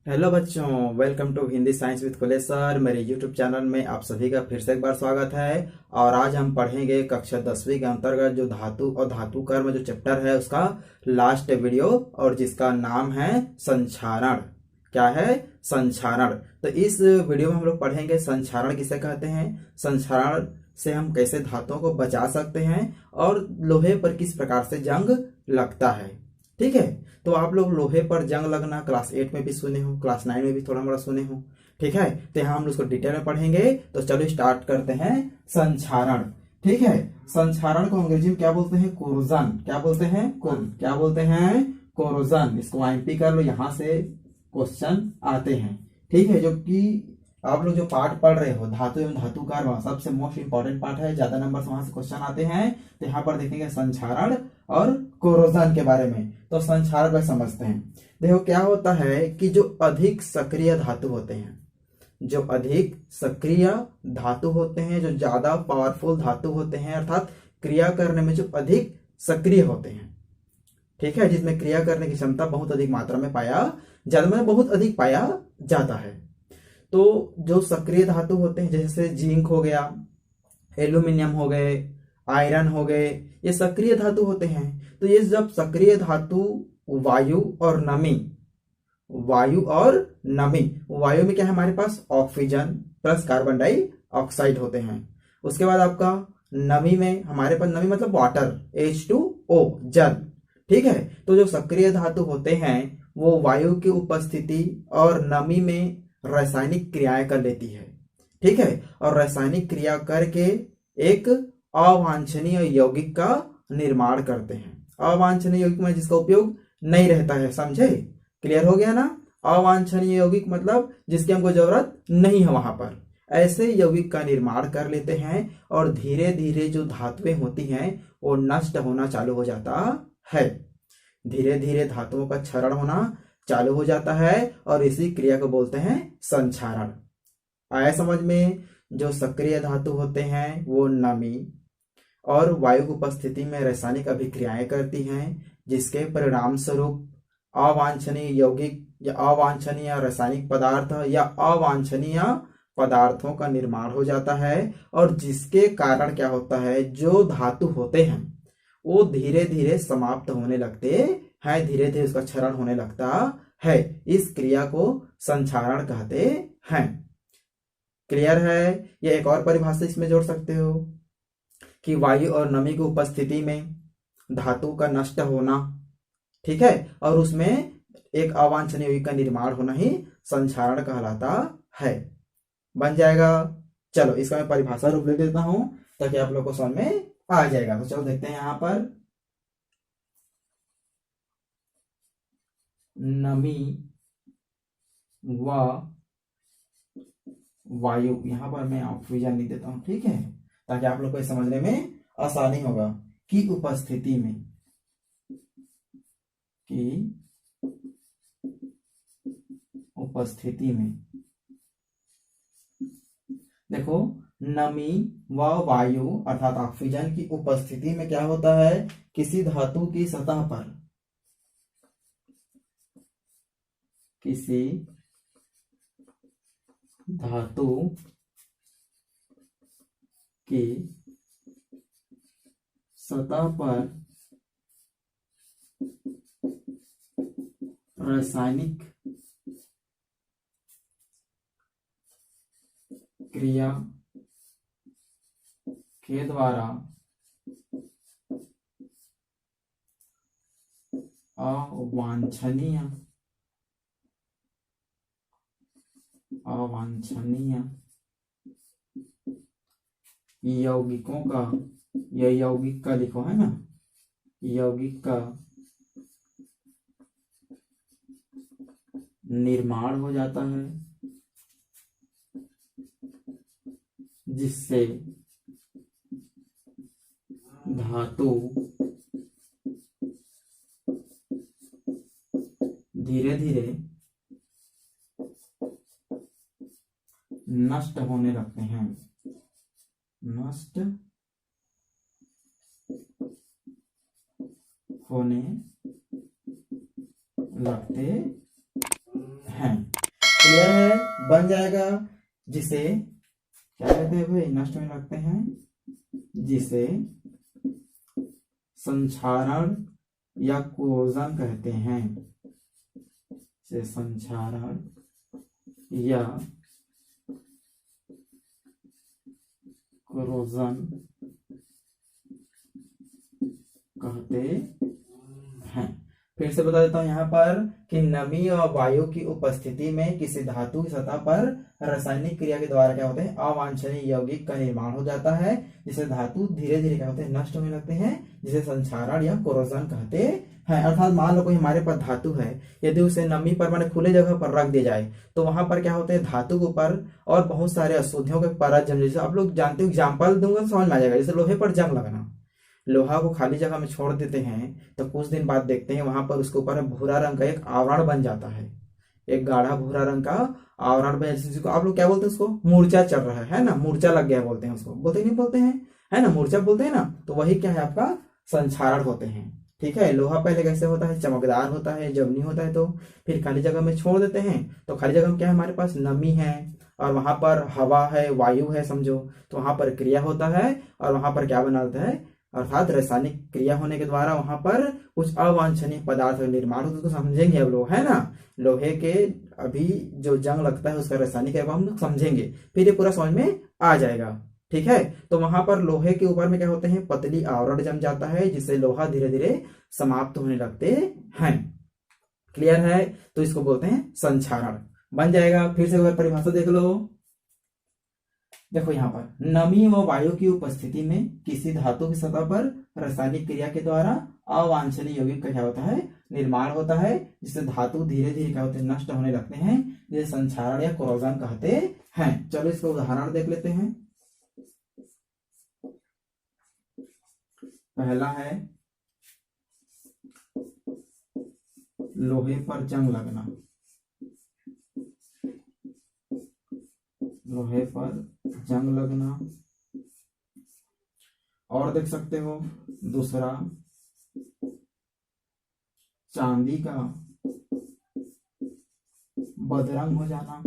Hello बच्चों, welcome to Hindi science with Kulesh sir. मेरे YouTube channel में आप सभी का फिर से एक बार स्वागत है। और आज हम पढ़ेंगे कक्षा 10वीं के अंतर्गत जो धातु और धातु कर्म जो चैप्टर है उसका लास्ट वीडियो, और जिसका नाम है संक्षारण। क्या है? संक्षारण। तो इस वीडियो में हम लोग पढ़ेंगे संक्षारण किसे कहते हैं, संक्षारण से हम कैसे धातुओं को बचा सकते हैं, और लोहे पर किस प्रकार से जंग लगता है। ठीक है। तो आप लोग लोहे पर जंग लगना क्लास 8 में भी सुने हो, क्लास 9 में भी थोड़ा मोड़ा सुने हो। ठीक है। तो यहाँ हम उसको डिटेल में पढ़ेंगे। तो चलो स्टार्ट करते हैं संक्षारण। ठीक है। संक्षारण को अंग्रेजी में क्या बोलते हैं? कोरोजन। क्या बोलते हैं? क्या बोलते हैं? कोरोजन। इसको आईएमपी कर लो, यहां से क्वेश्चन आते हैं। ठीक है। जो कि आप लोग जो पार्ट पढ़ रहे हो धातु एवं धातु कार्य, सबसे मोस्ट इंपॉर्टेंट पार्ट है, ज्यादा नंबर से वहां से क्वेश्चन आते हैं। तो यहाँ पर देखेंगे संक्षारण और कोरोजन के बारे में। तो संक्षारण को समझते हैं। देखो क्या होता है कि जो अधिक सक्रिय धातु होते हैं, जो अधिक सक्रिय धातु होते हैं, जो ज्यादा पावरफुल धातु होते हैं, अर्थात क्रिया करने में जो अधिक सक्रिय होते हैं, ठीक है, जिसमें क्रिया करने की क्षमता बहुत अधिक मात्रा में पाया ज्यादा में बहुत अधिक पाया जाता है। तो जो सक्रिय धातु होते हैं, जैसे जिंक हो गया, एल्यूमिनियम हो गए, आयरन हो गए, ये सक्रिय धातु होते हैं। तो ये जब सक्रिय धातु वायु और नमी, वायु और नमी, वायु में क्या है हमारे पास? ऑक्सीजन प्लस कार्बन डाइऑक्साइड होते हैं। उसके बाद आपका नमी में हमारे पास, नमी मतलब वाटर, H2O, जल। ठीक है। तो जो सक्रिय धातु होते हैं वो वायु की उपस्थिति और नमी में रासायनिक क्रियाएं कर लेती है। ठीक है। और रासायनिक क्रिया करके एक अवांछनीय यौगिक का निर्माण करते हैं। अवांछनीय यौगिक में जिसका उपयोग नहीं रहता है, समझे? क्लियर हो गया ना? अवांछनीय यौगिक मतलब जिसकी हमको जरूरत नहीं है, वहां पर ऐसे यौगिक का निर्माण कर लेते हैं। और धीरे धीरे जो धातुएं होती हैं वो नष्ट होना चालू हो जाता है। धीरे धीरे धातुओं का क्षरण होना चालू हो जाता है, और इसी क्रिया को बोलते हैं संक्षारण। आया समझ में? जो सक्रिय धातु होते हैं वो नमी और वायु की उपस्थिति में रासायनिक अभिक्रियाएं करती हैं, जिसके परिणाम स्वरूप अवांछनीय यौगिक या अवांछनीय रासायनिक पदार्थ या अवांछनीय पदार्थों का निर्माण हो जाता है। और जिसके कारण क्या होता है, जो धातु होते हैं वो धीरे धीरे समाप्त होने लगते हैं, धीरे धीरे उसका क्षरण होने लगता है। इस क्रिया को संक्षारण कहते हैं। क्लियर है? ये एक और परिभाषा इसमें जोड़ सकते हो कि वायु और नमी की उपस्थिति में धातु का नष्ट होना, ठीक है, और उसमें एक अवांछनीय यौगिक का निर्माण होना ही संक्षारण कहलाता है। बन जाएगा। चलो इसका मैं परिभाषा रूप ले देता हूं ताकि आप लोग को समझ में आ जाएगा। तो चलो देखते हैं। यहां पर नमी व वायु, यहां पर मैं ऑक्सीजन लिख देता हूं, ठीक है, ताकि आप लोग को समझने में आसानी होगा। की उपस्थिति में, की उपस्थिति में, देखो नमी व वायु अर्थात ऑक्सीजन की उपस्थिति में क्या होता है, किसी धातु की सतह पर, किसी धातु की सतह पर रासायनिक क्रिया के द्वारा अवांछनीय यौगिकों का, यह यौगिक का लिखो है ना, यौगिक का निर्माण हो जाता है, जिससे धातु धीरे धीरे नष्ट होने लगते हैं, नष्ट होने लगते हैं। क्लियर है, बन जाएगा, जिसे क्या कहते हैं भाई, नष्ट होने लगते हैं, जिसे संक्षारण या कोरोजन कहते हैं, से संक्षारण या कोरोजन कहते हैं। फिर से बता देता हूं यहाँ पर कि नमी और वायु की उपस्थिति में किसी धातु की सतह पर रासायनिक क्रिया के द्वारा क्या होते हैं, अवांछनीय यौगिक का निर्माण हो जाता है, जिसे धातु धीरे धीरे क्या होते हैं, नष्ट होने लगते हैं, जिसे संक्षारण या कोरोजन कहते हैं। अर्थात मान लो कोई हमारे पास धातु है, यदि उसे नमी पर माने खुले जगह पर रख दिया जाए तो वहां पर क्या होते हैं, धातु के ऊपर और बहुत सारे अशुद्धियों के परत जम, जैसे आप लोग जानते हो, एग्जाम्पल दूंगा तो समझ में आ जाएगा, जैसे लोहे पर जंग लगना, लोहा को खाली जगह में छोड़ देते हैं तो कुछ दिन बाद देखते हैं वहां पर उसके ऊपर भूरा रंग का एक आवरण बन जाता है, एक गाढ़ा भूरा रंग का आवरण बन, जिसको आप लोग क्या बोलते हैं, उसको मूर्छा चल रहा है ना, मूर्छा लग गया बोलते हैं उसको, बोलते नहीं बोलते हैं, है ना, मूर्छा बोलते हैं ना, तो वही क्या है आपका संक्षारण होते हैं। ठीक है, लोहा पहले कैसे होता है, चमकदार होता है, जब नहीं होता है तो फिर खाली जगह में छोड़ देते हैं, तो खाली जगह में क्या है, हमारे पास नमी है और वहां पर हवा है, वायु है समझो, तो वहां पर क्रिया होता है और वहां पर क्या बनाता है, अर्थात रासायनिक क्रिया होने के द्वारा वहां पर कुछ अवांछनीय पदार्थ का निर्माण होता है, उसको समझेंगे अब लोग, है ना, लोहे के अभी जो जंग लगता है उसका रासायनिक है हम लोग समझेंगे, फिर ये पूरा समझ में आ जाएगा। ठीक है, तो वहां पर लोहे के ऊपर में क्या होते हैं, पतली आवरण जम जाता है, जिससे लोहा धीरे धीरे समाप्त होने लगते हैं। क्लियर है, तो इसको बोलते हैं संक्षारण, बन जाएगा। फिर से अगर परिभाषा देख लो, देखो यहाँ पर नमी व वायु की उपस्थिति में किसी धातु की सतह पर रासायनिक क्रिया के द्वारा अवांछनीय यौगिक का क्या होता है, निर्माण होता है, जिससे धातु धीरे धीरे क्या होते हैं, नष्ट होने लगते हैं, जिसे संक्षारण या कोरोजन कहते हैं। चलो इसका उदाहरण देख लेते हैं। पहला है लोहे पर जंग लगना, लोहे पर जंग लगना, और देख सकते हो दूसरा चांदी का बदरंग हो जाना,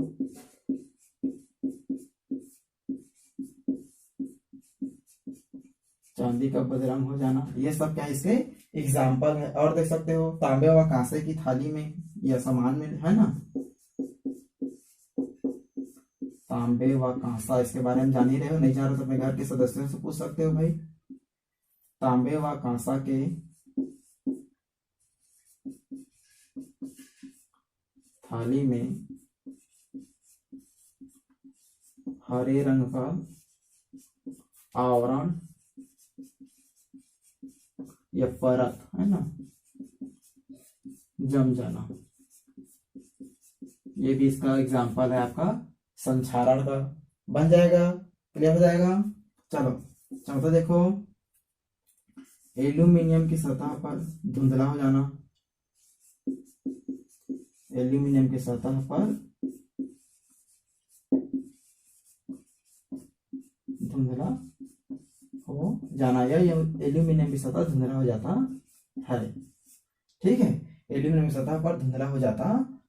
चांदी का बदरंग हो जाना, ये सब क्या इसके एग्जाम्पल है। और देख सकते हो तांबे व कांसे की थाली में या सामान में, है ना, तांबे व कांसा, इसके बारे में जान ही रहे हो, नहीं जान रहे तो अपने घर के सदस्यों से पूछ सकते हो भाई। तांबे व कांसा के थाली में हरे रंग का आवरण या परत, है ना, जम जाना, ये भी इसका एग्जाम्पल है आपका संक्षारण का, बन जाएगा, क्लियर हो जाएगा। चलो चौथा देखो, एल्यूमिनियम की सतह पर धुंधला हो जाना, एल्यूमिनियम की सतह पर धुंधला हो जाना, या एल्यूमिनियम की सतह धुंधला हो जाता है। ठीक है, एल्यूमिनियम की सतह पर धुंधला हो जाता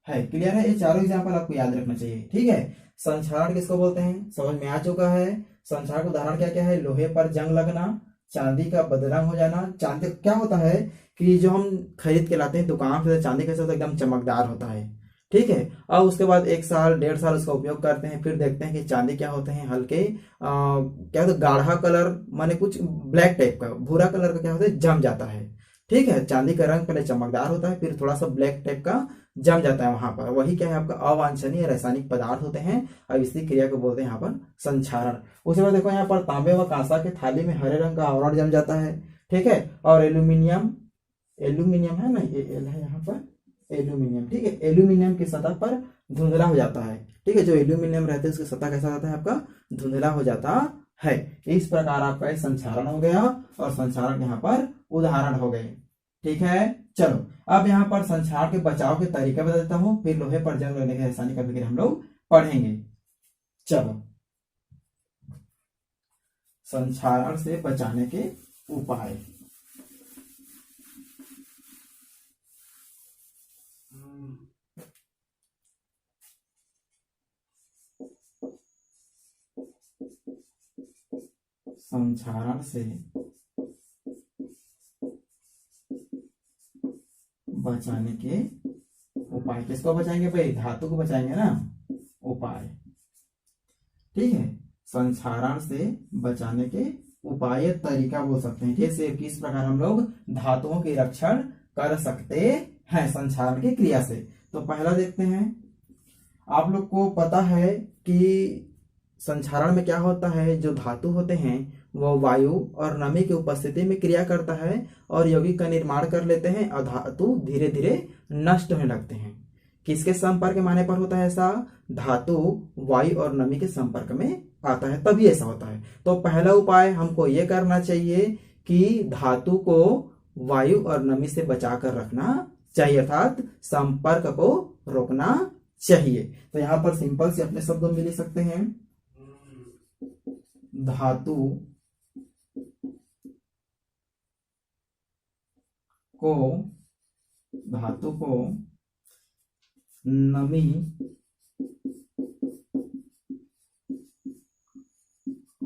है। क्लियर है, ये चारों एग्जाम्पल आपको याद रखना चाहिए। ठीक है, संक्षारण किसको बोलते हैं समझ में आ चुका है। संक्षारण का उदाहरण क्या क्या है, लोहे पर जंग लगना, चांदी का बदरंग हो जाना। चांदी क्या होता है कि जो हम खरीद के लाते हैं दुकान से, चांदी कैसे होता है, एकदम चमकदार होता है। ठीक है, अब उसके बाद 1 साल 1.5 साल उसका उपयोग करते हैं, फिर देखते हैं कि चांदी क्या होते हैं, हल्के क्या होता है, गाढ़ा कलर माने कुछ ब्लैक टाइप का, भूरा कलर का क्या होता है, जम जाता है। ठीक है, चांदी का रंग पहले चमकदार होता है, फिर थोड़ा सा ब्लैक टाइप का जम जाता है वहां पर, वही क्या है आपका अवांछनीय रासायनिक पदार्थ होते हैं। अब इसी क्रिया को बोलते हैं यहाँ पर संक्षारण। उसके बाद देखो यहाँ पर तांबे व कांसा के थाली में हरे रंग का आवरण जम जाता है। ठीक है, और एल्यूमिनियम, एल्यूमिनियम है ना, ये एल है यहाँ पर एल्यूमिनियम। ठीक है, एल्यूमिनियम की सतह पर धुंधला हो जाता है। ठीक है, जो एल्यूमिनियम रहते हैं उसकी सतह कैसा रहता है आपका, धुंधला हो जाता है। इस प्रकार आपका एक संक्षारण हो गया और संक्षारण यहाँ पर उदाहरण हो गए। ठीक है, चलो अब यहाँ पर संक्षारण के बचाव के तरीके बता देता हूं, फिर लोहे पर जंग लगने की रासायनिक अभिक्रिया हम लोग पढ़ेंगे। चलो, संक्षारण से बचाने के उपाय। संक्षारण से बचाने के उपाय। किसको बचाएंगे भाई? धातु को बचाएंगे ना। उपाय, ठीक है। संक्षारण से बचाने के उपाय, तरीका बोल सकते हैं। कैसे, किस प्रकार हम लोग धातुओं के रक्षण कर सकते हैं संक्षारण की क्रिया से। तो पहला देखते हैं। आप लोग को पता है कि संक्षारण में क्या होता है, जो धातु होते हैं वो वायु और नमी की उपस्थिति में क्रिया करता है और यौगिक का निर्माण कर लेते हैं और धातु धीरे धीरे नष्ट होने लगते हैं। किसके संपर्क में आने पर होता है ऐसा? धातु वायु और नमी के संपर्क में आता है, तभी ऐसा होता है। तो पहला उपाय हमको ये करना चाहिए कि धातु को वायु और नमी से बचा कर रखना चाहिए, अर्थात संपर्क को रोकना चाहिए। तो यहां पर सिंपल से अपने शब्दों में लिख सकते हैं, धातु को नमी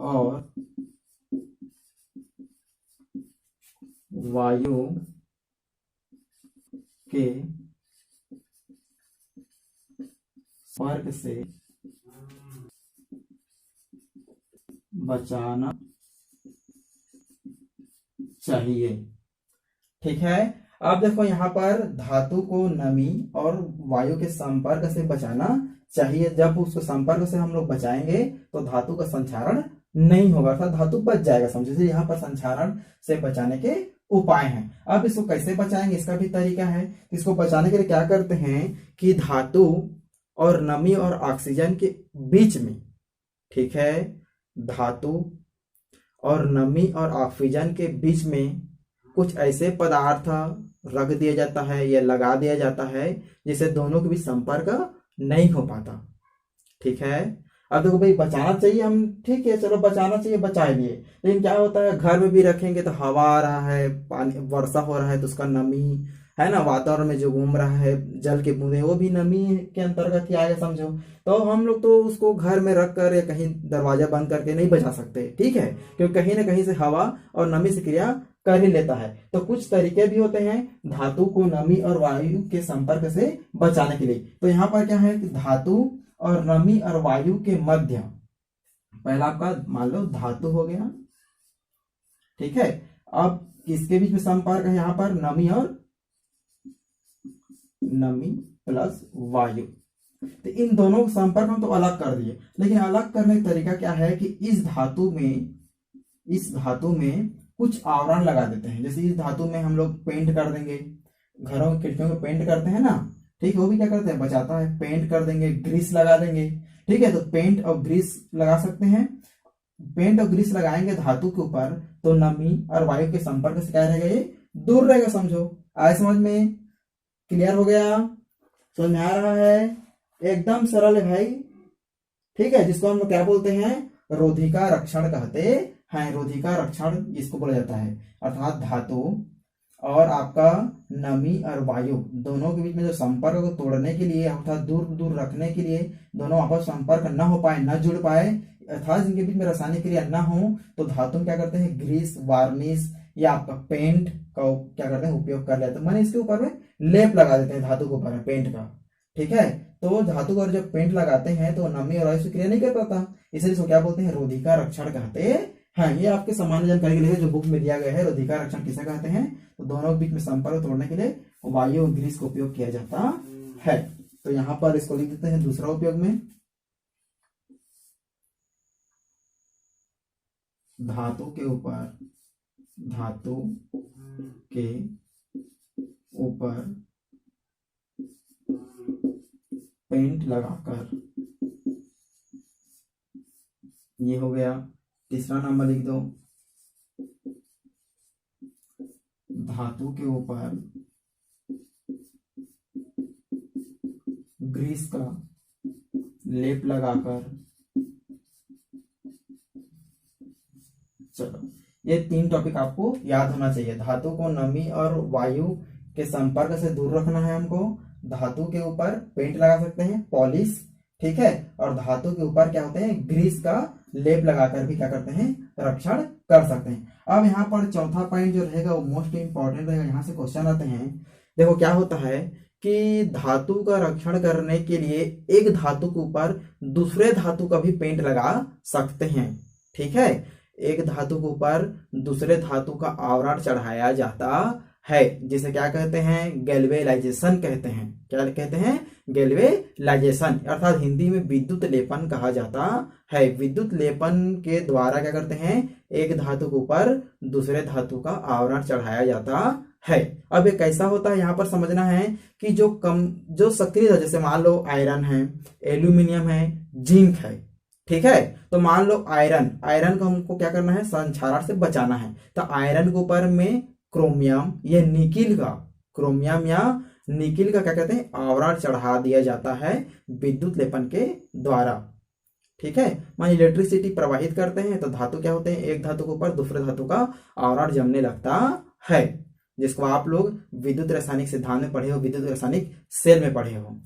और वायु के संपर्क से बचाना चाहिए। ठीक है। अब देखो यहाँ पर धातु को नमी और वायु के संपर्क से बचाना चाहिए। जब उसको संपर्क से हम लोग बचाएंगे तो धातु का संक्षारण नहीं होगा, अर्थात धातु बच जाएगा। समझे, यहाँ पर संक्षारण से बचाने के उपाय हैं। अब इसको कैसे बचाएंगे, इसका भी तरीका है। इसको बचाने के लिए क्या करते हैं कि धातु और नमी और ऑक्सीजन के बीच में, ठीक है, धातु और नमी और ऑक्सीजन के बीच में कुछ ऐसे पदार्थ रख दिया जाता है या लगा दिया जाता है जिससे दोनों के बीच संपर्क नहीं हो पाता। ठीक है। अब देखो भाई, बचाना चाहिए हम, ठीक है, चलो बचाना चाहिए, बचा लिए। लेकिन क्या होता है, घर में भी रखेंगे तो हवा आ रहा है, पानी वर्षा हो रहा है तो उसका नमी है ना, वातावरण में जो घूम रहा है जल के बूंदे, वो भी नमी के अंतर्गत ही आएगा, समझो। तो हम लोग तो उसको घर में रख कर या कहीं दरवाजा बंद करके नहीं बचा सकते, ठीक है, क्योंकि कहीं ना कहीं से हवा और नमी से क्रिया कर ही लेता है। तो कुछ तरीके भी होते हैं धातु को नमी और वायु के संपर्क से बचाने के लिए। तो यहाँ पर क्या है कि धातु और नमी और वायु के मध्य, पहला आपका मान लो धातु हो गया, ठीक है। अब किसके बीच में संपर्क है, यहाँ पर नमी प्लस वायु। तो इन दोनों को संपर्क हम तो अलग कर दिए, लेकिन अलग करने का तरीका क्या है कि इस धातु में कुछ आवरण लगा देते हैं। जैसे इस धातु में हम लोग पेंट कर देंगे, घरों की खिड़कियों को पेंट करते हैं ना, ठीक है, वो भी क्या करते हैं, बचाता है। पेंट कर देंगे, ग्रीस लगा देंगे, ठीक है। तो पेंट और ग्रीस लगा सकते हैं। पेंट और ग्रीस लगाएंगे धातु के ऊपर तो नमी और वायु के संपर्क से क्या रहेगा, ये दूर रहेगा। समझो, आए समझ में? क्लियर हो गया? समझ में आ रहा है? एकदम सरल है भाई, ठीक है। जिसको हम लोग क्या बोलते हैं, रोधिका रक्षण कहते हैं। रोधिका रक्षण इसको बोला जाता है, अर्थात धातु और आपका नमी और वायु दोनों के बीच में जो संपर्क को तोड़ने के लिए, अर्थात दूर दूर रखने के लिए, दोनों आपस संपर्क न हो पाए, न जुड़ पाए, अर्थात इनके बीच में रासायनिक क्रिया न हो, तो धातु में क्या करते हैं, ग्रीस, वार्निश या आपका पेंट का क्या करते हैं, उपयोग कर लेते हैं। मैंने इसके ऊपर में लेप लगा देते हैं धातु के ऊपर पेंट का, ठीक है। तो धातु पर जब पेंट लगाते हैं तो नमी और वायु से क्रिया नहीं कर पाता, इसलिए इसको क्या बोलते हैं, रोधिका रक्षण कहते हैं। ये आपके सामान्य जानकारी के लिए जो बुक में दिया गया है। रोधिका रक्षण किसे कहते हैं, तो दोनों के बीच में संपर्क तोड़ने के लिए वायु और ग्रीस का उपयोग किया जाता है। तो यहाँ पर इसको लिख देते हैं दूसरा उपयोग में, धातु के ऊपर पेंट लगाकर, ये हो गया। तीसरा नंबर लिख दो, धातु के ऊपर ग्रीस का लेप लगाकर। चलो, ये 3 टॉपिक आपको याद होना चाहिए। धातु को नमी और वायु के संपर्क से दूर रखना है हमको। धातु के ऊपर पेंट लगा सकते हैं, पॉलिश, ठीक है। और धातु के ऊपर क्या होते हैं, ग्रीस का लेप लगाकर भी क्या करते हैं, रक्षण कर सकते हैं। अब यहाँ पर चौथा पॉइंट जो रहेगा वो मोस्ट इंपॉर्टेंट रहेगा। यहाँ से क्वेश्चन आते हैं, देखो क्या होता है कि धातु का रक्षण करने के लिए एक धातु के ऊपर दूसरे धातु का भी पेंट लगा सकते हैं। ठीक है, एक धातु के ऊपर दूसरे धातु का आवरण चढ़ाया जाता है, जिसे क्या कहते हैं, गैल्वेलाइजेशन कहते हैं। क्या कहते हैं, गैल्वेलाइजेशन, अर्थात हिंदी में विद्युत लेपन कहा जाता है। विद्युत लेपन के द्वारा क्या करते हैं, एक धातु के ऊपर दूसरे धातु का आवरण चढ़ाया जाता है। अब ये कैसा होता है, यहाँ पर समझना है कि जो सक्रिय है, जैसे मान लो आयरन है, एल्यूमिनियम है, जिंक है। ठीक है, तो मान लो आयरन को हमको क्या करना है, संक्षारण से बचाना है। तो आयरन के ऊपर में क्रोमियम या निकिल का क्या कहते हैं, आवरण चढ़ा दिया जाता है विद्युत लेपन के द्वारा। ठीक है, मान इलेक्ट्रिसिटी प्रवाहित करते हैं तो धातु क्या होते हैं, एक धातु के ऊपर दूसरे धातु का आवरण जमने लगता है, जिसको आप लोग विद्युत रासायनिक सिद्धांत में पढ़े हो, विद्युत रासायनिक सेल में पढ़े हो।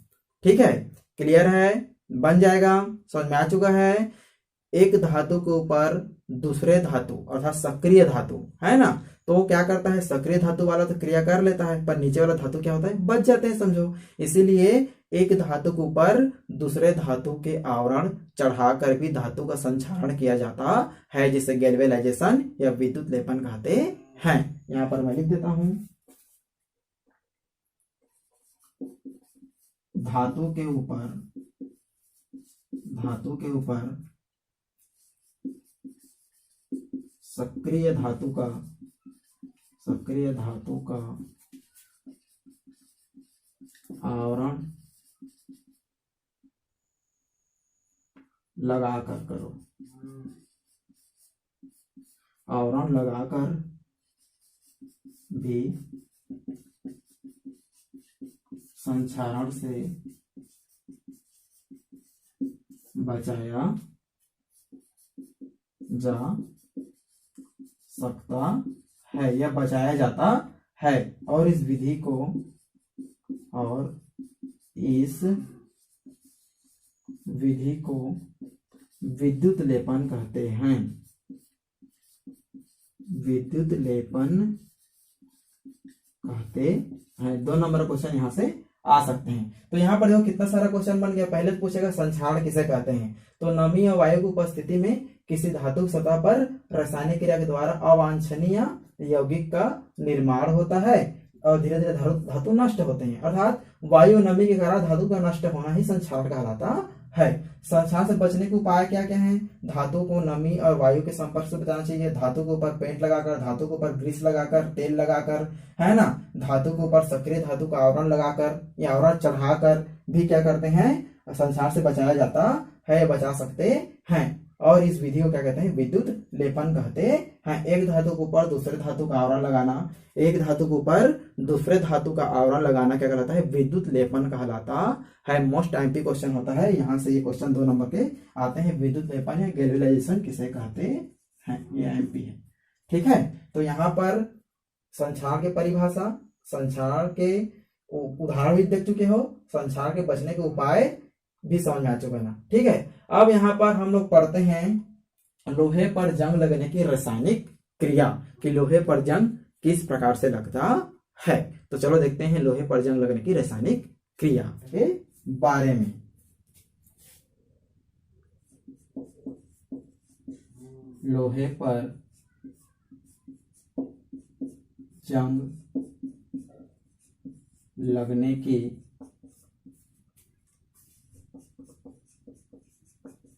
ठीक है, क्लियर है, बन जाएगा, समझ में आ चुका है। एक धातु के ऊपर दूसरे धातु अर्थात सक्रिय धातु है ना, तो क्या करता है, सक्रिय धातु वाला तो क्रिया कर लेता है, पर नीचे वाला धातु क्या होता है, बच जाते हैं, समझो। इसीलिए एक धातु के ऊपर दूसरे धातु के आवरण चढ़ाकर भी धातु का संक्षारण किया जाता है, जिसे गैल्वेलाइजेशन या विद्युत लेपन कहते हैं। यहां पर मैं लिख देता हूं, धातु के ऊपर सक्रिय धातु का आवरण लगाकर करो, आवरण लगाकर भी संक्षारण से बचाया जा सकता है या बचाया जाता है। और इस विधि को विद्युत लेपन कहते हैं। विद्युत लेपन कहते हैं। 2 नंबर क्वेश्चन यहां से आ सकते हैं। तो यहाँ पर देखो कितना सारा क्वेश्चन बन गया। पहले तो पूछेगा संक्षारण किसे कहते हैं, तो नमी और वायु की उपस्थिति में किसी धातु की सतह पर रासायनिक क्रिया के द्वारा अवांछनीय यौगिक का निर्माण होता है और धीरे धीरे धातु नष्ट होते हैं, अर्थात वायु नमी के कारण धातु का नष्ट होना ही संक्षारण कहलाता है। संक्षारण से बचने के उपाय क्या क्या हैं? धातु को नमी और वायु के संपर्क से बचाना चाहिए। धातु के ऊपर पेंट लगाकर, धातु के ऊपर ग्रीस लगाकर, तेल लगाकर, है ना, धातु के ऊपर सक्रिय धातु का आवरण लगाकर या आवरण चढ़ाकर भी क्या करते हैं, संक्षारण से बचाया जाता है, बचा सकते हैं। और इस विधि को क्या कहते हैं? विद्युत लेपन कहते हैं। एक धातु के ऊपर दूसरे धातु का आवरण लगाना, एक धातु के ऊपर दूसरे धातु का आवरण लगाना क्या कहलाता है? विद्युत लेपन कहलाता है। मोस्ट एमपी क्वेश्चन होता है, यहाँ से ये क्वेश्चन 2 नंबर के आते हैं। विद्युत लेपन या गैल्वेनाइजेशन किसे कहते हैं, ये एमपी है। ठीक है, तो यहाँ पर संक्षारण की परिभाषा, संक्षारण के उदाहरण भी देख चुके हो, संक्षारण के बचने के उपाय भी समझ में आ चुका ना। ठीक है, अब यहाँ पर हम लोग पढ़ते हैं लोहे पर जंग लगने की रासायनिक क्रिया, कि लोहे पर जंग किस प्रकार से लगता है। तो चलो देखते हैं लोहे पर जंग लगने की रासायनिक क्रिया के बारे में। लोहे पर जंग लगने की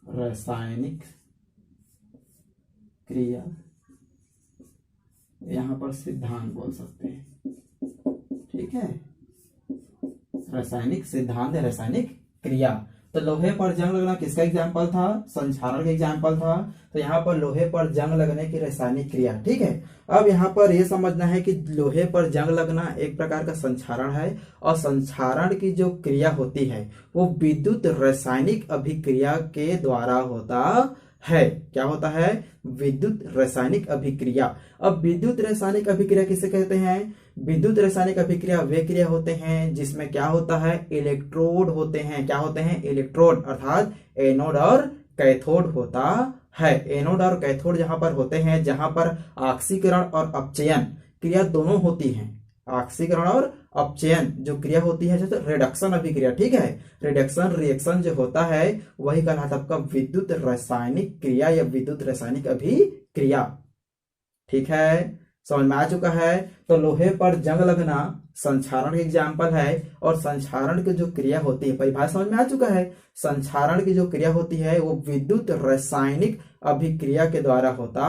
रासायनिक क्रिया, यहां पर सिद्धांत बोल सकते हैं। ठीक है, रासायनिक सिद्धांत है, रासायनिक क्रिया। तो लोहे पर जंग लगना किसका एग्जाम्पल था? संक्षारण का एग्जाम्पल था। तो यहाँ पर लोहे पर जंग लगने की रासायनिक क्रिया। ठीक है, अब यहाँ पर यह समझना है कि लोहे पर जंग लगना एक प्रकार का संक्षारण है, और संक्षारण की जो क्रिया होती है वो विद्युत रासायनिक अभिक्रिया के द्वारा होता है। क्या होता है? विद्युत रासायनिक अभिक्रिया। अब विद्युत रासायनिक अभिक्रिया किसे कहते हैं? विद्युत रासायनिक अभिक्रिया वे क्रिया होते हैं जिसमें क्या होता है? इलेक्ट्रोड होते हैं। क्या होते हैं? इलेक्ट्रोड, अर्थात एनोड और कैथोड होता है। एनोड और कैथोड जहां पर होते हैं, जहां पर ऑक्सीकरण और अपचयन क्रिया दोनों होती है। ऑक्सीकरण और अपचयन जो क्रिया होती है, जैसे रिडक्शन अभिक्रिया, ठीक है, रिडक्शन रिएक्शन जो होता है वही कहलाता है आपका विद्युत रासायनिक क्रिया या विद्युत रासायनिक अभिक्रिया। ठीक है, समझ में आ चुका है। तो लोहे पर जंग लगना संक्षारण के एग्जाम्पल है, और संक्षारण की जो क्रिया होती है, परिभाषा समझ में आ चुका है। संक्षारण की जो क्रिया होती है वो विद्युत रासायनिक अभिक्रिया के द्वारा होता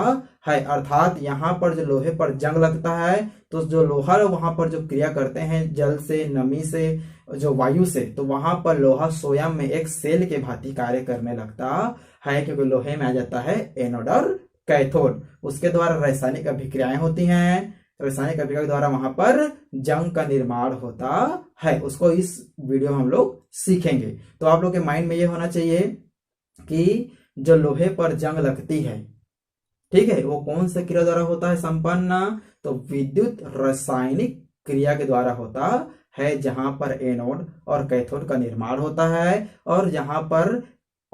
है। अर्थात यहाँ पर जो लोहे पर जंग लगता है तो जो लोहा वहां पर जो क्रिया करते हैं जल से, नमी से, जो वायु से, तो वहां पर लोहा स्वयं में एक सेल के भांति कार्य करने लगता है, क्योंकि लोहे में आ जाता है एनोड और कैथोड। उसके द्वारा रासायनिक अभिक्रियाएं होती हैं, रासायनिक अभिक्रिया के द्वारा वहां पर जंग का निर्माण होता है। उसको इस वीडियो में हम लोग सीखेंगे। तो आप लोग के माइंड में ये होना चाहिए कि जो लोहे पर जंग लगती है, ठीक है, वो कौन से क्रिया द्वारा होता है संपन्न, तो विद्युत रासायनिक क्रिया के द्वारा होता है, जहां पर एनोड और कैथोड का निर्माण होता है और जहां पर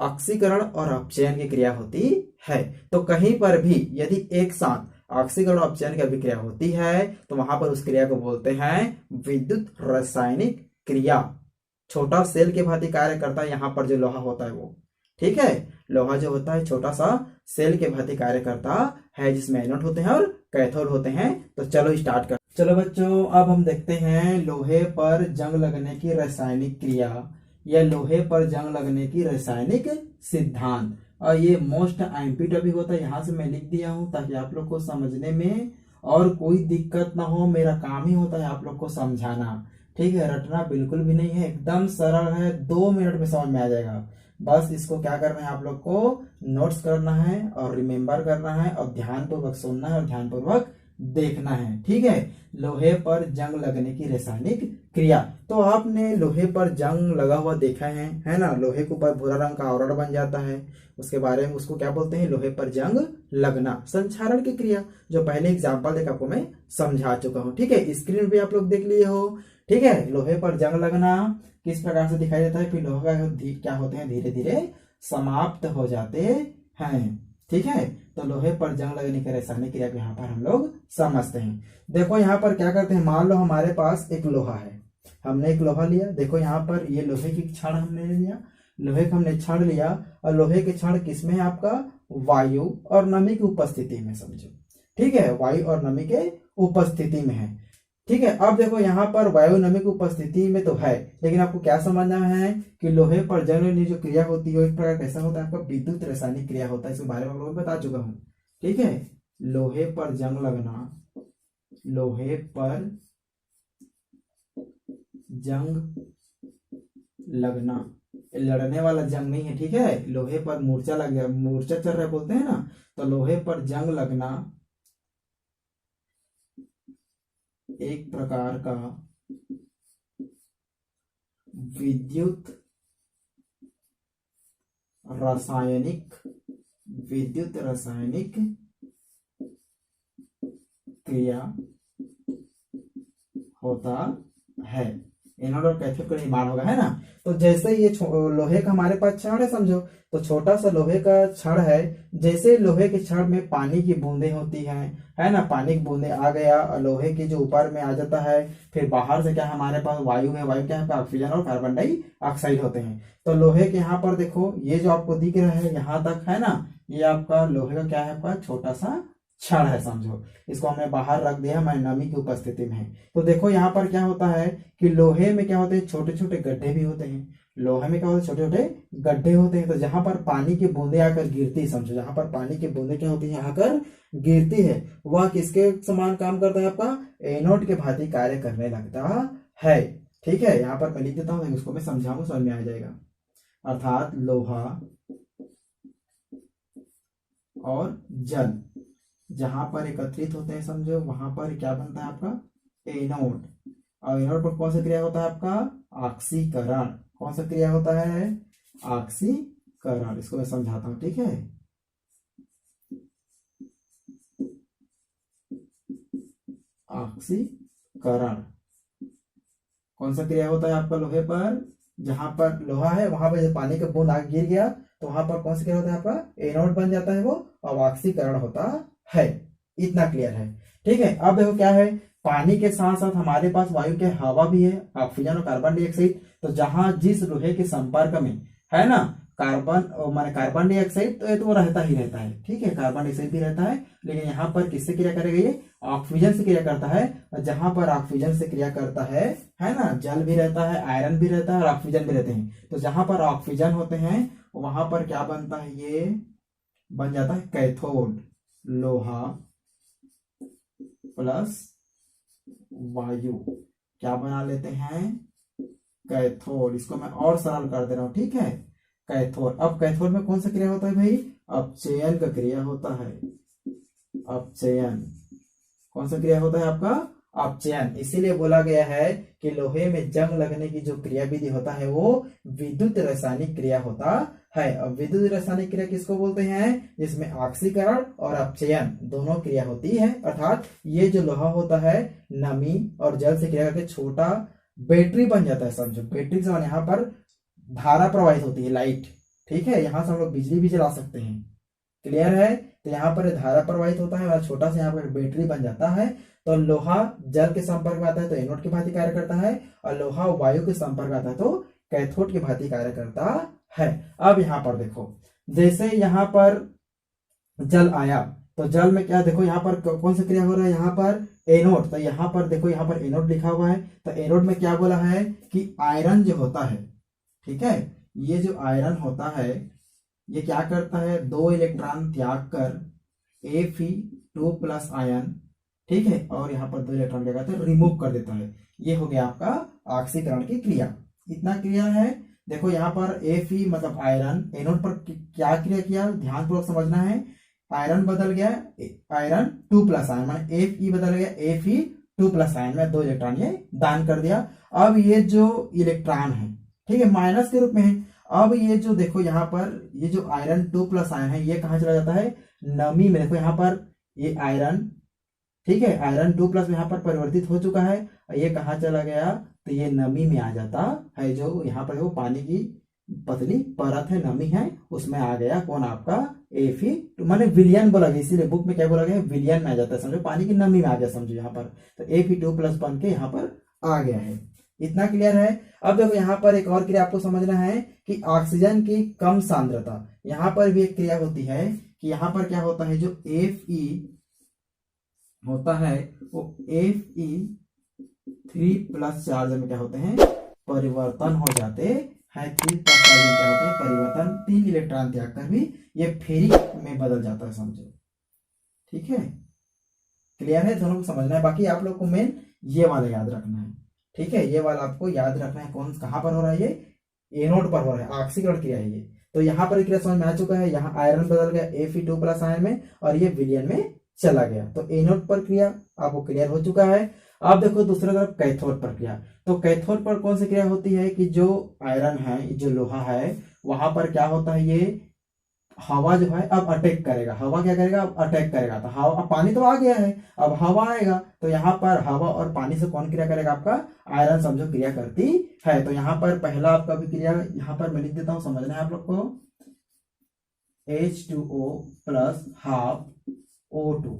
ऑक्सीकरण और अपचयन की क्रिया होती है। तो कहीं पर भी यदि एक साथ ऑक्सीकरण और अपचयन की अभिक्रिया होती है तो वहां पर उस क्रिया को बोलते हैं विद्युत रासायनिक क्रिया। छोटा सेल के भांति कार्य करता है यहाँ पर जो लोहा होता है वो, ठीक है, लोहा जो होता है छोटा सा सेल के भांति कार्य करता है, जिसमें एनोड होते हैं और कैथोड होते हैं। तो चलो स्टार्ट कर। चलो बच्चों, अब हम देखते हैं लोहे पर जंग लगने की रासायनिक क्रिया या लोहे पर जंग लगने की रासायनिक सिद्धांत। और ये मोस्ट आईएमपी टॉपिक होता है, यहाँ से मैं लिख दिया हूँ ताकि आप लोग को समझने में और कोई दिक्कत ना हो। मेरा काम ही होता है आप लोग को समझाना, ठीक है, रटना बिल्कुल भी नहीं है, एकदम सरल है, 2 मिनट में समझ में आ जाएगा। बस इसको क्या करना है, आप लोग को नोट्स करना है और रिमेम्बर करना है और ध्यानपूर्वक सुनना है और ध्यानपूर्वक देखना है, ठीक है। लोहे पर जंग लगने की रासायनिक क्रिया, तो आपने लोहे पर जंग लगा हुआ देखा है ना, लोहे के ऊपर भूरा रंग का आवरण बन जाता है, उसके बारे में उसको क्या बोलते हैं, लोहे पर जंग लगना। संक्षारण की क्रिया जो पहले एग्जाम्पल देकर आपको मैं समझा चुका हूँ, ठीक है, स्क्रीन पे आप लोग देख लिए हो, ठीक है। लोहे पर जंग लगना किस प्रकार से दिखाई देता है, फिर लोहा क्या होते हैं, धीरे धीरे समाप्त हो जाते हैं, ठीक है। तो लोहे पर जंग लगने की रासायनिक क्रिया को यहाँ पर हम लोग समझते हैं। देखो यहाँ पर क्या करते हैं, मान लो हमारे पास एक लोहा है, हमने एक लोहा लिया, देखो यहाँ पर ये लोहे की छड़ हमने लिया, लोहे का हमने छड़ लिया और लोहे के छड़ किसमें है आपका, वायु और नमी की उपस्थिति में, समझो, ठीक है, वायु और नमी के उपस्थिति में है, ठीक है। अब देखो यहाँ पर वायु नमी की उपस्थिति में तो है, लेकिन आपको क्या समझना है कि लोहे पर जंग लगने जो क्रिया होती है इस प्रकार कैसा होता है, आपका विद्युत रासायनिक क्रिया होता है, इसके बारे में आप लोगों को बता चुका हूँ, ठीक है। लोहे पर जंग लगना, लोहे पर जंग लगना, लड़ने वाला जंग नहीं है, ठीक है, लोहे पर मूर्छा लग गया, मूर्छा चल रहा है बोलते हैं ना, तो लोहे पर जंग लगना एक प्रकार का विद्युत रासायनिक क्रिया होता है। एनोड और कैथोड का निर्माण होगा, है ना। तो जैसे ये लोहे का हमारे पास छड़ है, समझो, तो छोटा सा लोहे का छड़ है, जैसे लोहे के छड़ में पानी की बूंदें होती हैं, है ना, पानी की बूंदें आ गया और लोहे के जो ऊपर में आ जाता है, फिर बाहर से क्या है हमारे पास वायु है, वायु क्या है, ऑक्सीजन और कार्बन डाइऑक्साइड होते हैं। तो लोहे के यहाँ पर देखो ये जो आपको दिख रहा है यहाँ तक, है ना, ये आपका लोहे का क्या है, आपका छोटा सा छड़ है, समझो, इसको हमने बाहर रख दिया, मैं नमी की उपस्थिति में है। तो देखो यहाँ पर क्या होता है कि लोहे में क्या होते हैं, छोटे छोटे गड्ढे भी होते हैं, लोहे में क्या होते हैं, छोटे छोटे गड्ढे होते हैं। तो जहां पर पानी की बूंदे आकर गिरती है, समझो, जहां पर पानी की बूंदे क्या होती है, आकर गिरती है, वह किसके समान काम करता है, आपका एनोड के भांति कार्य करने लगता है, ठीक है। यहाँ पर मैं लिख देता हूँ, उसको मैं समझाऊंगा, समझ में आ जाएगा। अर्थात लोहा और जल जहां पर एकत्रित होते हैं, समझो, वहां पर क्या बनता है आपका एनोड, और एनोड पर कौन सा क्रिया होता है, आपका ऑक्सीकरण। कौन सा क्रिया होता है, ऑक्सीकरण। इसको मैं समझाता हूं, ठीक है। ऑक्सीकरण कौन सा क्रिया होता है आपका लोहे पर, जहां पर लोहा है वहां पर जब पानी का बूंद आगे गिर गया तो वहां पर कौन सा क्रिया होता है आपका एनोड बन जाता है, वो अवाक्सीकरण होता है। इतना क्लियर है। ठीक है, अब देखो क्या है, पानी के साथ साथ हमारे पास वायु के हवा भी है, ऑक्सीजन और कार्बन डाइऑक्साइड। तो जहां जिस लोहे के संपर्क में है ना कार्बन माने कार्बन डाइऑक्साइड, तो ये तो वो रहता ही रहता है। ठीक है, कार्बन डाइऑक्साइड भी रहता है, लेकिन यहाँ पर किससे क्रिया करेगा, ये ऑक्सीजन से क्रिया करता है। और जहां पर ऑक्सीजन से क्रिया करता है ना, जल भी रहता है, आयरन भी रहता है और ऑक्सीजन भी रहते हैं। तो जहां पर ऑक्सीजन होते हैं वहां पर क्या बनता है, ये बन जाता है कैथोड, लोहा प्लस वायु, क्या बना लेते हैं, कैथोड। इसको मैं और सरल कर दे रहा हूं। ठीक है, कैथोड। अब कैथोड में कौन सा क्रिया होता है भाई, अपचयन का क्रिया होता है। अपचयन, कौन सा क्रिया होता है आपका, अपचयन। इसीलिए बोला गया है कि लोहे में जंग लगने की जो क्रिया विधि होता है वो विद्युत रासायनिक क्रिया होता है। अब विद्युत रासायनिक क्रिया किसको बोलते हैं, जिसमें ऑक्सीकरण और अपचयन दोनों क्रिया होती है। अर्थात ये जो लोहा होता है नमी और जल से क्रिया करके छोटा बैटरी बन जाता है। समझो बैटरी से यहाँ पर धारा प्रवाहित होती है, लाइट। ठीक है, यहां से हम लोग बिजली भी चला सकते हैं। क्लियर है, तो यहाँ पर धारा प्रवाहित होता है और छोटा सा यहाँ पर बैटरी बन जाता है। तो लोहा जल के संपर्क में आता है तो एनोड की भांति कार्य करता है, और लोहा वायु के संपर्क में आता है तो कैथोड की भांति कार्य करता है। अब यहाँ पर देखो, जैसे यहाँ पर जल आया तो जल में क्या, देखो यहाँ पर कौन सा क्रिया हो रहा है, यहाँ पर एनोड। तो यहाँ पर देखो, यहाँ पर एनोड लिखा हुआ है। तो एनोड में क्या बोला है कि आयरन जो होता है, ठीक है, ये जो आयरन होता है ये क्या करता है, 2 इलेक्ट्रॉन त्याग कर Fe2+ आयन, ठीक है, और यहाँ पर 2 इलेक्ट्रॉन क्या करता है, रिमूव कर देता है। ये हो गया आपका ऑक्सीकरण की क्रिया। इतना क्रिया है। देखो यहाँ पर Fe मतलब आयरन, एनोड पर क्या क्रिया किया, ध्यानपूर्वक समझना है। आयरन बदल गया आयरन 2+ आयन, माने Fe बदल गया Fe2+ आयन में 2 इलेक्ट्रॉन ये दान कर दिया। अब ये जो इलेक्ट्रॉन है, ठीक है, माइनस के रूप में है। अब ये जो देखो यहाँ पर ये जो आयरन 2+ आयन है ये कहाँ चला जाता है, नमी में। देखो यहाँ पर ये आयरन, ठीक है, आयरन 2+ में यहाँ पर परिवर्तित हो चुका है, और ये कहाँ चला गया, तो ये नमी में आ जाता है। जो यहाँ पर वो पानी की पतली परत है, नमी है, उसमें आ गया कौन, आपका Fe, माने विलियन बोला गया, इसीलिए बुक में क्या बोला गया, विलियन में आ जाता है। समझो पानी की नमी में आ गया, समझो यहाँ पर। तो Fe2+ बन के यहाँ पर आ गया है। इतना क्लियर है। अब देखो यहाँ पर एक और क्रिया आपको समझना है कि ऑक्सीजन की कम सांद्रता, यहाँ पर भी एक क्रिया होती है कि यहाँ पर क्या होता है, जो Fe होता है वो Fe3+ चार्ज में क्या होते हैं, परिवर्तन हो जाते हैं। 3+ चार्ज में क्या होते हैं, परिवर्तन। 3 इलेक्ट्रॉन त्याग कर भी ये फेरिक में बदल जाता है, समझो। ठीक है, क्लियर है, दोनों को समझना है। बाकी आप लोग को मेन ये वाला याद रखना है। ठीक है, ये वाला आपको याद रखना है। कौन कहां पर हो रहा है, ये एनोड पर हो रहा है, ऑक्सीकरण क्रिया है ये। तो यहाँ पर क्रिया समझ में आ चुका है। यहाँ आयरन बदल गया Fe2+ आयन में, और ये विलियन में चला गया। तो एनोड पर क्रिया आपको क्लियर हो चुका है। अब देखो दूसरी तरफ कैथोड पर क्रिया। तो कैथोड पर कौन सी क्रिया होती है कि जो आयरन है, जो लोहा है, वहां पर क्या होता है, ये हवा जो है अब अटैक करेगा। हवा क्या करेगा, अब अटैक करेगा। तो हवा, अब पानी तो आ गया है, अब हवा आएगा, तो यहाँ पर हवा और पानी से कौन क्रिया करेगा, आपका आयरन, समझो क्रिया करती है। तो यहाँ पर पहला आपका भी क्रिया यहाँ पर मैं लिख देता हूँ, समझना है आप लोग को, H2O + ½ O2।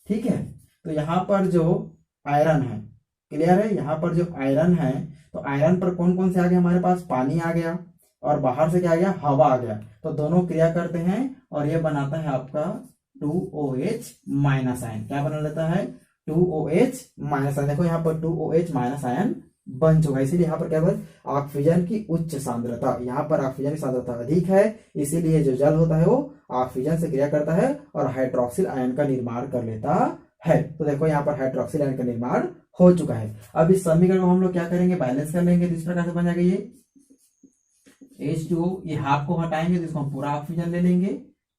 ठीक है, तो यहाँ पर जो आयरन है, क्लियर है, यहाँ पर जो आयरन है, तो आयरन पर कौन कौन से आ गया, हमारे पास पानी आ गया, और बाहर से क्या आ गया, हवा आ गया। तो दोनों क्रिया करते हैं और ये बनाता है आपका 2OH- आयन। क्या बना लेता है, 2OH- आयन। देखो यहाँ पर 2OH- आयन बन चुका है। इसीलिए यहाँ पर क्या है, ऑक्सीजन की उच्च सांद्रता, यहाँ पर ऑक्सीजन की सांद्रता अधिक है, इसीलिए जो जल होता है वो ऑक्सीजन से क्रिया करता है और हाइड्रोक्सिल आयन का निर्माण कर लेता है। तो देखो यहाँ पर हाइड्रोक्सिल आयन का निर्माण हो चुका है। अब इस समीकरण को हम लोग क्या करेंगे, बैलेंस कर लेंगे। तो इस प्रकार से बन जाएगा ये H2O, ये हाफ को हटाएंगे तो इसको हम पूरा ऑक्सीजन ले लेंगे।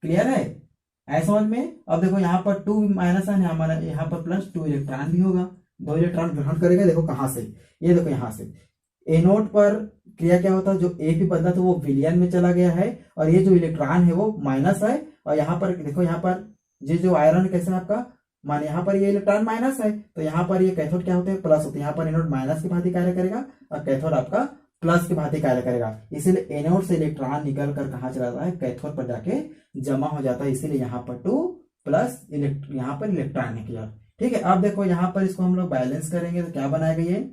क्लियर है, ऐसा समझ में। अब देखो यहाँ पर 2- है हमारा, यहाँ पर +2 इलेक्ट्रॉन भी होगा, 2 इलेक्ट्रॉन ग्रहण करेगा। देखो कहां से, ये देखो यहाँ से। एनोड पर क्रिया क्या होता है, जो Fe बदला तो वो विलियन में चला गया है, और ये जो इलेक्ट्रॉन है वो माइनस है। और यहाँ पर देखो, यहाँ पर ये जो आयरन कैसे है आपका, माने यहाँ पर ये इलेक्ट्रॉन माइनस है, तो यहाँ पर ये कैथोड क्या होते हैं, प्लस होते हैं। यहाँ पर एनोड माइनस की भांति कार्य करेगा और कैथोड आपका प्लस की भांति कार्य करेगा, इसीलिए एनोड से इलेक्ट्रॉन निकल कर कहाँ चला जाता है, कैथोड पर जाके जमा हो जाता है, इसीलिए यहाँ पर 2 प्लस यहाँ पर इलेक्ट्रॉन है। क्लियर? ठीक है। अब देखो यहाँ पर इसको हम लोग बैलेंस करेंगे तो क्या बनाएगा ये,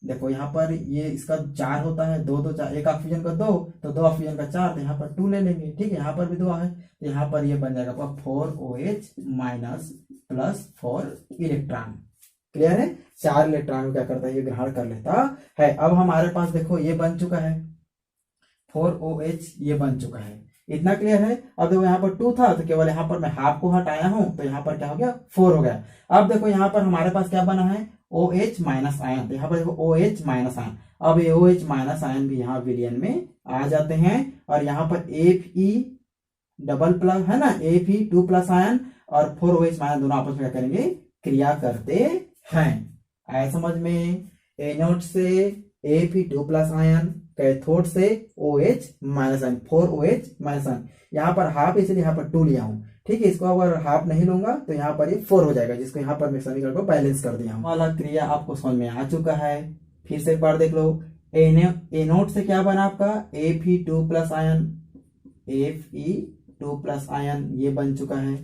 देखो यहाँ पर ये इसका 4 होता है, 2 2 4, एक ऑक्सीजन का 2 तो 2 ऑक्सीजन का 4, तो यहाँ पर 2 ले लेंगे। ठीक है, यहाँ पर भी 2 है तो यहाँ पर ये बन जाएगा 4OH minus plus 4 electron. Clear है? 4 इलेक्ट्रॉन क्या करता है, ये ग्रहण कर लेता है। अब हमारे पास देखो ये बन चुका है 4OH, ये बन चुका है। इतना क्लियर है? अब देखो यहाँ पर 2 था तो केवल यहाँ पर मैं हाफ को हटाया हूं तो यहाँ पर क्या हो गया, 4 हो गया। अब देखो यहाँ पर हमारे पास क्या बना है, OH माइनस आयन, तो यहाँ पर देखो OH माइनस आयन। अब ये OH माइनस आयन भी यहाँ विलयन में आ जाते हैं और यहाँ पर Fe डबल प्लस है ना, Fe2 प्लस आयन और 4OH माइनस दोनों आपस में क्या करेंगे, क्रिया करते हैं। आया समझ में? एनोड से Fe2 प्लस आयन, कैथोड से OH minus ion, 4OH minus ion. यहाँ पर हाफ इसलिए यहाँ पर 2 लिया हूं। ठीक है, इसको अगर हाफ नहीं लूंगा तो यहाँ पर ये 4 हो जाएगा, जिसको यहाँ पर मैं समीकरण को बैलेंस कर दिया हूँ। वाला क्रिया आपको समझ में आ चुका है। फिर से एक बार देख लो, एनोड से क्या बना आपका, Fe2 plus ion, Fe2 plus ion ये बन चुका है।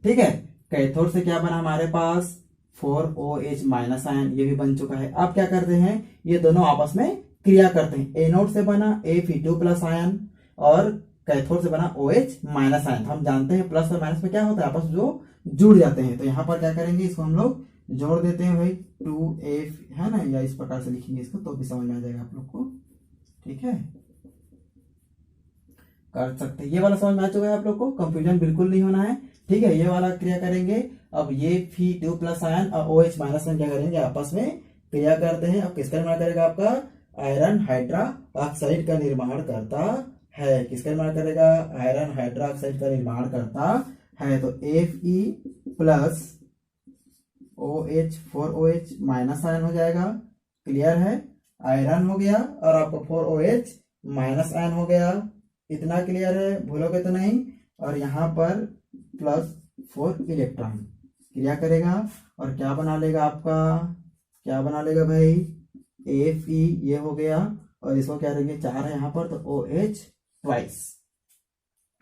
ठीक है, कैथोड से क्या बना हमारे पास, 4OH माइनस आयन, ये भी बन चुका है। अब क्या करते हैं, ये दोनों आपस में क्रिया करते हैं। एनोड से बना Fe2 प्लस आयन और कैथोड से बना OH माइनस आयन। हम जानते हैं प्लस और माइनस में क्या होता है, आपस में जो जुड़ जाते हैं। तो यहाँ पर क्या करेंगे, इसको हम लोग जोड़ देते हैं भाई, 2F है ना, या इस प्रकार से लिखेंगे इसको तो भी समझ में आ जाएगा आप लोग को। ठीक है, कर सकते हैं। ये वाला समझ में आ चुका है आप लोग को, कंफ्यूजन बिल्कुल नहीं होना है। ठीक है, ये वाला क्रिया करेंगे। अब ये Fe2 प्लस आयन और OH माइनस आयन क्या करेंगे, आपस में क्रिया करते हैं। अब किसका निर्माण करेगा, आपका आयरन हाइड्रा ऑक्साइड का निर्माण करता है। किसका निर्माण करेगा, आयरन हाइड्रा ऑक्साइड का निर्माण करता है। तो Fe plus OH 4OH minus ion हो जाएगा। क्लियर है? आयरन हो गया और आपको 4OH माइनस आयन हो गया। इतना क्लियर है, भूलोगे तो नहीं। और यहाँ पर प्लस 4 इलेक्ट्रॉन क्रिया करेगा और क्या बना लेगा, आपका क्या बना लेगा भाई, Fe ये हो गया और इसको क्या रहेंगे, 4 है यहाँ पर तो OH ट्वाइस।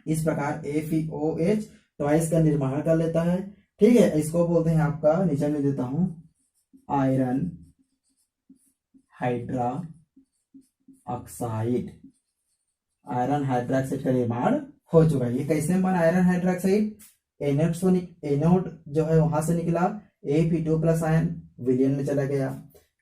इस प्रकार FeOH ट्वाइस का निर्माण कर लेता है। ठीक है, इसको बोलते हैं आपका, नीचे में देता हूं, iron hydra oxide. Iron hydroxide का निर्माण हो चुका है। ये कैसे बना आयरन हाइड्रोक्साइड, एनोड जो है वहां से निकला Fe2 प्लस आयन विलियन में चला गया,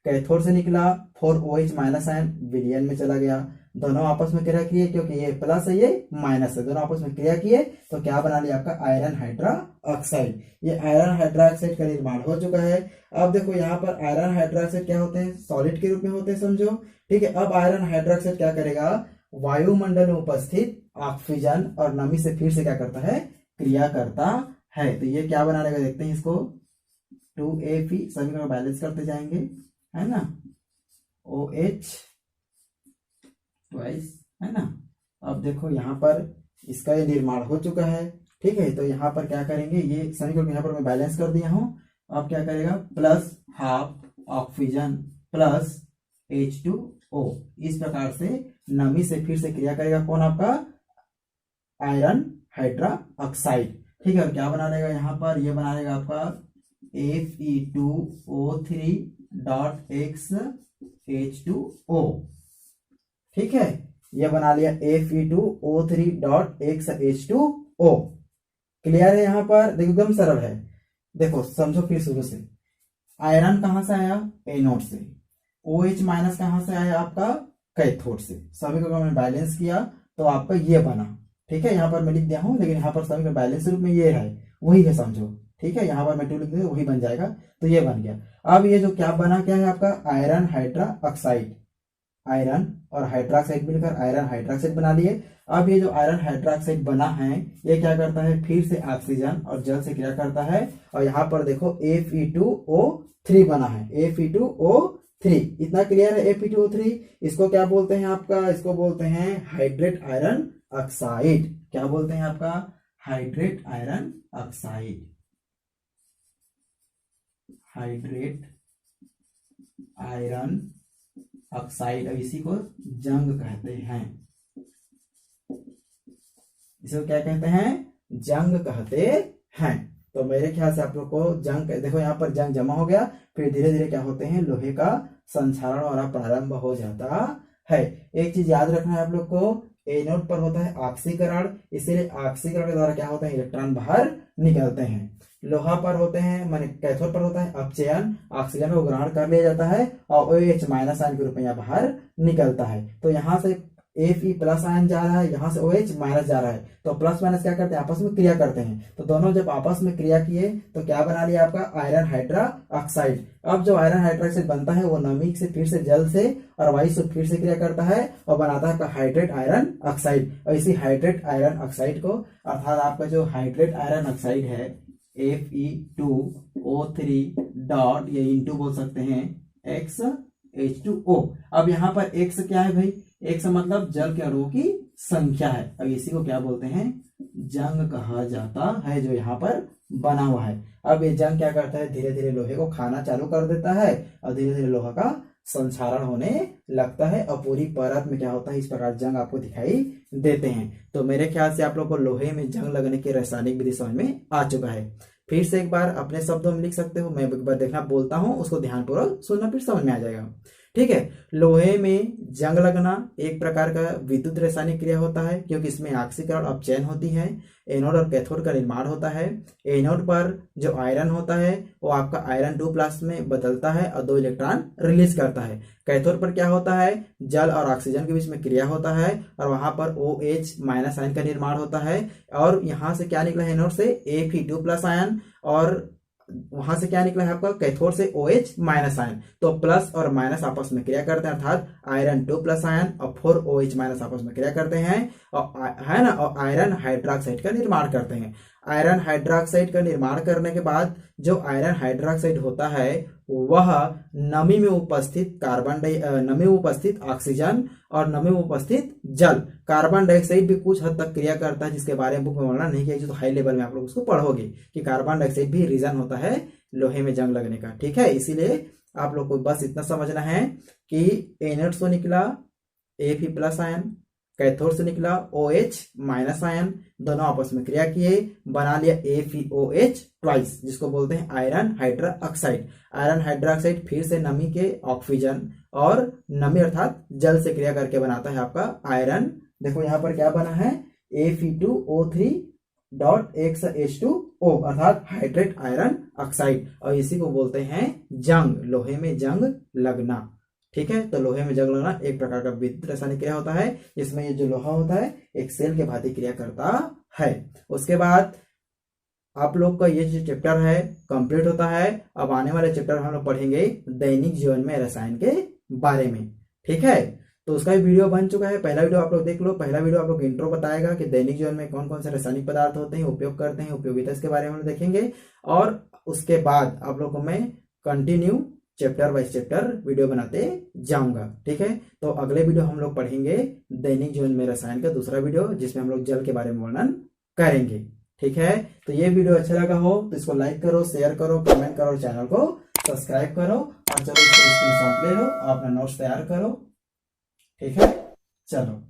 कैथोड से निकला 4OH माइनस आयन विलियन में चला गया। दोनों आपस में क्रिया किए, क्योंकि ये प्लस है ये माइनस है, दोनों आपस में क्रिया किए तो क्या बना लिया आपका आयरन हाइड्रा ऑक्साइड। ये आयरन हाइड्रा ऑक्साइड का निर्माण हो चुका है। अब देखो यहाँ पर आयरन हाइड्रा ऑक्साइड क्या होते हैं, सॉलिड के रूप में होते हैं, समझो। ठीक है, अब आयरन हाइड्रा ऑक्साइड क्या करेगा, वायुमंडल में उपस्थित ऑक्सीजन और नमी से फिर से क्या करता है, क्रिया करता है। तो ये क्या बना लेगा, देखते हैं इसको, 2Fe समीकरण बैलेंस करते जाएंगे, है ना, OH ट्वाइस, है ना। अब देखो यहाँ पर इसका ये निर्माण हो चुका है। ठीक है, तो यहाँ पर क्या करेंगे, ये समीकरण यहाँ पर मैं बैलेंस कर दिया हूं। अब क्या करेगा, plus half oxygen plus H2O, इस प्रकार से नमी से फिर से क्रिया करेगा कौन, आपका आयरन हाइड्रा ऑक्साइड। ठीक है, और क्या बना लेगा यहाँ पर, ये बना लेगा आपका Fe2O3 डॉट X H2O। ठीक है, ये बना लिया Fe2O3 dot X H2O। Clear है? यहाँ पर देखो एकदम सरल है। देखो समझो फिर शुरू से, आयरन कहां से आया, एनोड से, OH माइनस कहां से आया, आपका कैथोड से। सभी को मैंने बैलेंस किया तो आपका ये बना। ठीक है, यहाँ पर मैं लिख दिया हूं, लेकिन यहाँ पर सभी का बैलेंस रूप में ये है, वही है समझो। ठीक है, यहाँ पर मैं 2 लिख दिया, वही बन जाएगा, तो ये बन गया। अब ये जो क्या बना, क्या है आपका आयरन हाइड्रा ऑक्साइड, आयरन और हाइड्रोक्साइड मिलकर आयरन हाइड्रोक्साइड बना लिए। अब ये जो आयरन हाइड्रोक्साइड बना है, ये क्या करता है, फिर से ऑक्सीजन और जल से क्रिया करता है। और यहाँ पर देखो Fe2O3 बना है, Fe2O3। इतना क्लियर है? Fe2O3 इसको क्या बोलते हैं आपका, इसको बोलते हैं हाइड्रेट आयरन ऑक्साइड। क्या बोलते हैं आपका, hydrate iron oxide, hydrate iron oxide, और इसी को जंग कहते हैं। इसको क्या कहते हैं? जंग कहते हैं। तो मेरे ख्याल से आप लोग को जंग, देखो यहाँ पर जंग जमा हो गया, फिर धीरे धीरे क्या होते हैं, लोहे का संक्षारण और प्रारंभ हो जाता है। एक चीज याद रखना है आप लोग को, एनोड पर होता है ऑक्सीकरण, इसीलिए ऑक्सीकरण के द्वारा क्या होता है, इलेक्ट्रॉन बाहर निकलते हैं। लोहा पर होते हैं, माने कैथोड पर होता है अपचयन, ऑक्सीजन को ग्रहण कर लिया जाता है और OH माइनस आयन के रूप में यहाँ बाहर निकलता है। तो यहाँ से Fe प्लस आयन जा रहा है, यहाँ से OH माइनस जा रहा है, तो प्लस माइनस क्या करते हैं, आपस में क्रिया करते हैं। तो दोनों जब आपस में क्रिया किए तो क्या बना लिया आपका आयरन हाइड्रा ऑक्साइड। अब जो आयरन हाइड्रा ऑक्साइड बनता है वो नमी से फिर से जल से और वायु से फिर से क्रिया करता है और बनाता है आपका हाइड्रेट आयरन ऑक्साइड। और इसी हाइड्रेट आयरन ऑक्साइड को, अर्थात आपका जो हाइड्रेट आयरन ऑक्साइड है Fe2O3 डॉट, ये इंटू बोल सकते हैं, XH2O। अब यहाँ पर X क्या है भाई, X मतलब जल के अणुओं की संख्या है। अब इसी को क्या बोलते हैं, जंग कहा जाता है, जो यहाँ पर बना हुआ है। अब ये जंग क्या करता है, धीरे धीरे लोहे को खाना चालू कर देता है और धीरे धीरे लोहा का संक्षारण होने लगता है और पूरी परत में क्या होता है, इस प्रकार जंग आपको दिखाई देते हैं। तो मेरे ख्याल से आप लोग को लोहे में जंग लगने की रासायनिक विधि समझ में आ चुका है। फिर से एक बार अपने शब्दों में लिख सकते हो, मैं एक बार देखना बोलता हूं, उसको ध्यानपूर्वक सुनना, फिर समझ में आ जाएगा। ठीक है, लोहे में जंग लगना एक प्रकार का विद्युत रासायनिक क्रिया होता है, क्योंकि इसमें ऑक्सीकरण अपचयन होती है, एनोड और कैथोड का निर्माण होता है। एनोड पर जो आयरन होता है वो आपका आयरन 2 प्लस में बदलता है और 2 इलेक्ट्रॉन रिलीज करता है। कैथोड पर क्या होता है, जल और ऑक्सीजन के बीच में क्रिया होता है और वहां पर OH माइनस आयन का निर्माण होता है। और यहां से क्या निकला है, एनोड से Fe2 प्लस आयन, और वहां से क्या निकला है आपका, कैथोड से OH माइनस आयन। तो प्लस और माइनस आपस में क्रिया करते हैं, अर्थात आयरन 2 प्लस आयन और 4 OH माइनस आपस में क्रिया करते हैं और है ना, और आयरन हाइड्रोक्साइड का निर्माण करते हैं। आयरन हाइड्रोक्साइड का निर्माण करने के बाद जो आयरन हाइड्रोक्साइड होता है वह नमी में उपस्थित नमी में उपस्थित ऑक्सीजन और नमी में उपस्थित जल, कार्बन डाइऑक्साइड भी कुछ हद तक क्रिया करता है, जिसके बारे में बुक में वर्णन नहीं किया, जो तो हाई लेवल में आप लोग उसको पढ़ोगे कि कार्बन डाइऑक्साइड भी रीजन होता है लोहे में जंग लगने का। ठीक है, इसीलिए आप लोग को बस इतना समझना है कि एनोड से निकला Fe प्लस आयन, कैथोड से निकला OH माइनस आयन, दोनों आपस में क्रिया किए, बना लिया FeOH ट्वाइस, जिसको बोलते हैं iron hydra oxide. Iron hydra oxide फिर से नमी के ऑक्सीजन और नमी अर्थात जल से क्रिया करके बनाता है आपका आयरन। देखो यहाँ पर क्या बना है, Fe2O3 डॉट XH2O अर्थात हाइड्रेट आयरन ऑक्साइड, और इसी को बोलते हैं जंग, लोहे में जंग लगना। ठीक है, तो लोहे में जंग लगना एक प्रकार का विद्युत रासायनिक क्रिया होता है, जिसमें ये जो लोहा होता है एक सेल के भांति क्रिया करता है। उसके बाद आप लोग का ये जो चैप्टर है कंप्लीट होता है। अब आने वाले चैप्टर हम लोग पढ़ेंगे दैनिक जीवन में रसायन के बारे में। ठीक है, तो उसका भी वीडियो बन चुका है, पहला वीडियो आप लोग देख लो। पहला वीडियो आप लोग इंट्रो बताएगा कि दैनिक जीवन में कौन कौन से रासायनिक पदार्थ होते हैं, उपयोग करते हैं, उपयोगिता इसके बारे में हम लोग देखेंगे। और उसके बाद आप लोग को मैं continue chapter wise chapter video बनाते जाऊंगा। ठीक है, तो अगले वीडियो हम लोग पढ़ेंगे दैनिक जीवन में रसायन का दूसरा वीडियो, जिसमें हम लोग जल के बारे में वर्णन करेंगे। ठीक है, तो ये वीडियो अच्छा लगा हो तो इसको लाइक करो, शेयर करो, कमेंट करो, चैनल को सब्सक्राइब करो और चलो इसको स्क्रीनशॉट ले लो, अपना नोट्स तैयार करो। ठीक है, चलो।